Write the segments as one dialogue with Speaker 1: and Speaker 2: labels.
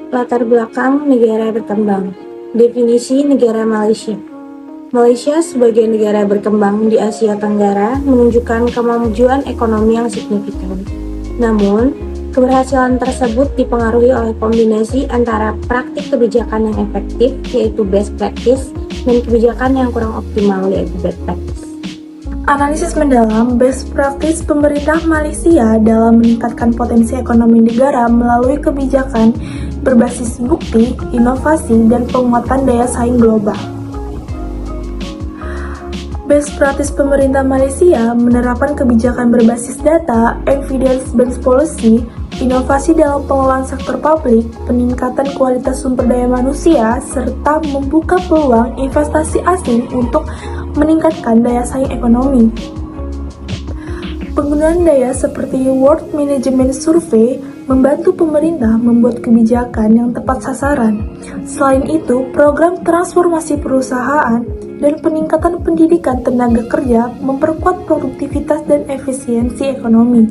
Speaker 1: Latar belakang negara berkembang. Definisi negara Malaysia. Malaysia sebagai negara berkembang di Asia Tenggara menunjukkan kemajuan ekonomi yang signifikan. Namun, keberhasilan tersebut dipengaruhi oleh kombinasi antara praktik kebijakan yang efektif, yaitu best practice, dan kebijakan yang kurang optimal, yaitu bad practice.
Speaker 2: Analisis mendalam best practice pemerintah Malaysia dalam meningkatkan potensi ekonomi negara melalui kebijakan berbasis bukti, inovasi, dan penguatan daya saing global. Best practice pemerintah Malaysia menerapkan kebijakan berbasis data, evidence-based policy, inovasi dalam pengelolaan sektor publik, peningkatan kualitas sumber daya manusia, serta membuka peluang investasi asing untuk meningkatkan daya saing ekonomi. Penggunaan daya seperti World Management Survey membantu pemerintah membuat kebijakan yang tepat sasaran. Selain itu, program transformasi perusahaan dan peningkatan pendidikan tenaga kerja memperkuat produktivitas dan efisiensi ekonomi.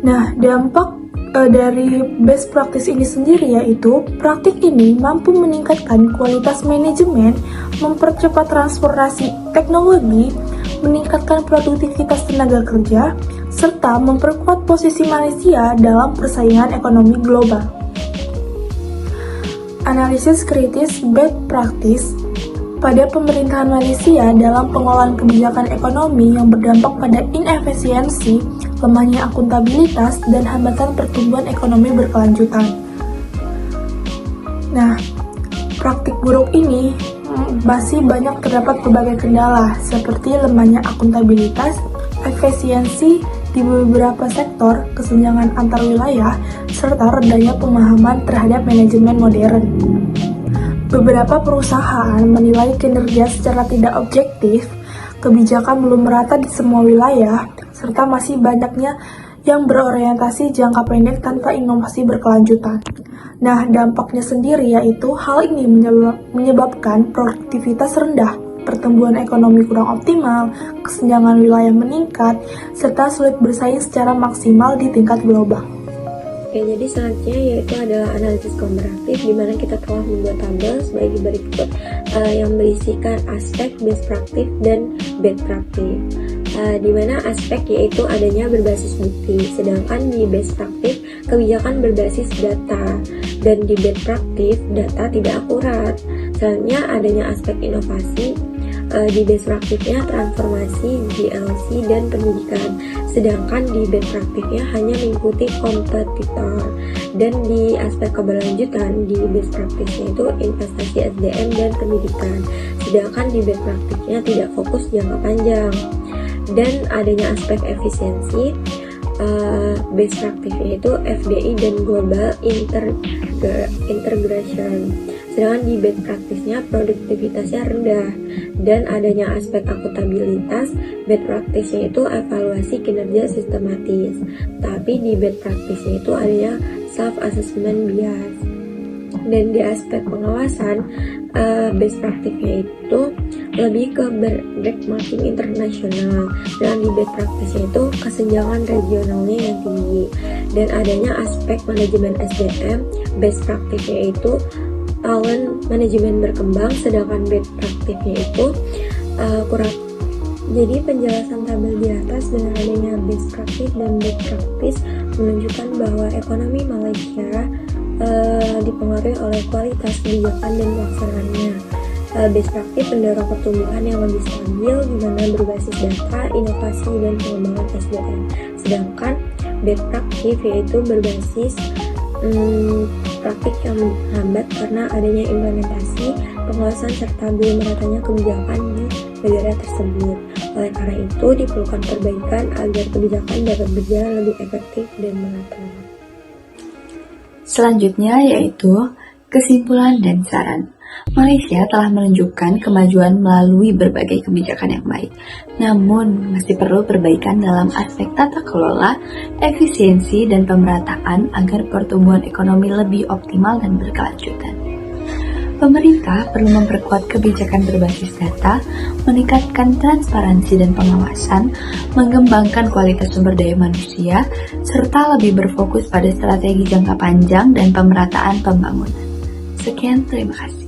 Speaker 2: Nah, dampak dari best practice ini sendiri yaitu praktik ini mampu meningkatkan kualitas manajemen, mempercepat transformasi teknologi, meningkatkan produktivitas tenaga kerja, serta memperkuat posisi Malaysia dalam persaingan ekonomi global. Analisis kritis best practice pada pemerintahan Malaysia dalam pengelolaan kebijakan ekonomi yang berdampak pada inefisiensi, lemahnya akuntabilitas, dan hambatan pertumbuhan ekonomi berkelanjutan. Nah, praktik buruk ini masih banyak terdapat berbagai kendala, seperti lemahnya akuntabilitas, efisiensi di beberapa sektor, kesenjangan antar wilayah, serta rendahnya pemahaman terhadap manajemen modern. Beberapa perusahaan menilai kinerja secara tidak objektif, kebijakan belum merata di semua wilayah, serta masih banyaknya yang berorientasi jangka pendek tanpa inovasi berkelanjutan. Nah, dampaknya sendiri yaitu hal ini menyebabkan produktivitas rendah, pertumbuhan ekonomi kurang optimal, kesenjangan wilayah meningkat, serta sulit bersaing secara maksimal di tingkat global.
Speaker 3: Oke, jadi selanjutnya yaitu adalah analisis komparatif, di mana kita telah membuat tabel sebagai berikut yang berisikan aspek best practice dan bad practice. Di mana aspek yaitu adanya berbasis bukti, sedangkan di best practice kebijakan berbasis data, dan di bad practice data tidak akurat. Selanjutnya adanya aspek inovasi, di best practice-nya transformasi, GLC, dan pendidikan, sedangkan di bad practice-nya hanya mengikuti kompetitor. Dan di aspek keberlanjutan, di best practice-nya itu investasi SDM dan pendidikan, sedangkan di bad practice-nya tidak fokus jangka panjang. Dan adanya aspek efisiensi, best practice-nya itu FDI dan global integration, sedangkan di bad practice-nya produktivitasnya rendah. Dan adanya aspek akuntabilitas, bad practice-nya itu evaluasi kinerja sistematis, tapi di bad practice-nya itu adanya self-assessment bias. Dan di aspek pengawasan, best practice-nya itu lebih ke benchmarking internasional, dan di bad practice-nya itu kesenjangan regionalnya yang tinggi. Dan adanya aspek manajemen SDM, best practice-nya itu talent manajemen berkembang, sedangkan bad practice-nya itu kurang. Jadi penjelasan tabel di atas dengan adanya best practice dan bad practice menunjukkan bahwa ekonomi Malaysia dipengaruhi oleh kualitas kebijakan dan pelaksanaannya. Best practice mendorong pertumbuhan yang lebih stabil di mana berbasis data, inovasi, dan pengembangan SDM. Sedangkan bad practice yaitu berbasis praktik yang menghambat karena adanya implementasi, pengawasan, serta belum meratanya kebijakan di negara tersebut. Oleh karena itu, diperlukan perbaikan agar kebijakan dapat berjalan lebih efektif dan merata.
Speaker 4: Selanjutnya yaitu kesimpulan dan saran. Malaysia telah menunjukkan kemajuan melalui berbagai kebijakan yang baik, namun masih perlu perbaikan dalam aspek tata kelola, efisiensi, dan pemerataan agar pertumbuhan ekonomi lebih optimal dan berkelanjutan. Pemerintah perlu memperkuat kebijakan berbasis data, meningkatkan transparansi dan pengawasan, mengembangkan kualitas sumber daya manusia, serta lebih berfokus pada strategi jangka panjang dan pemerataan pembangunan. Sekian, terima kasih.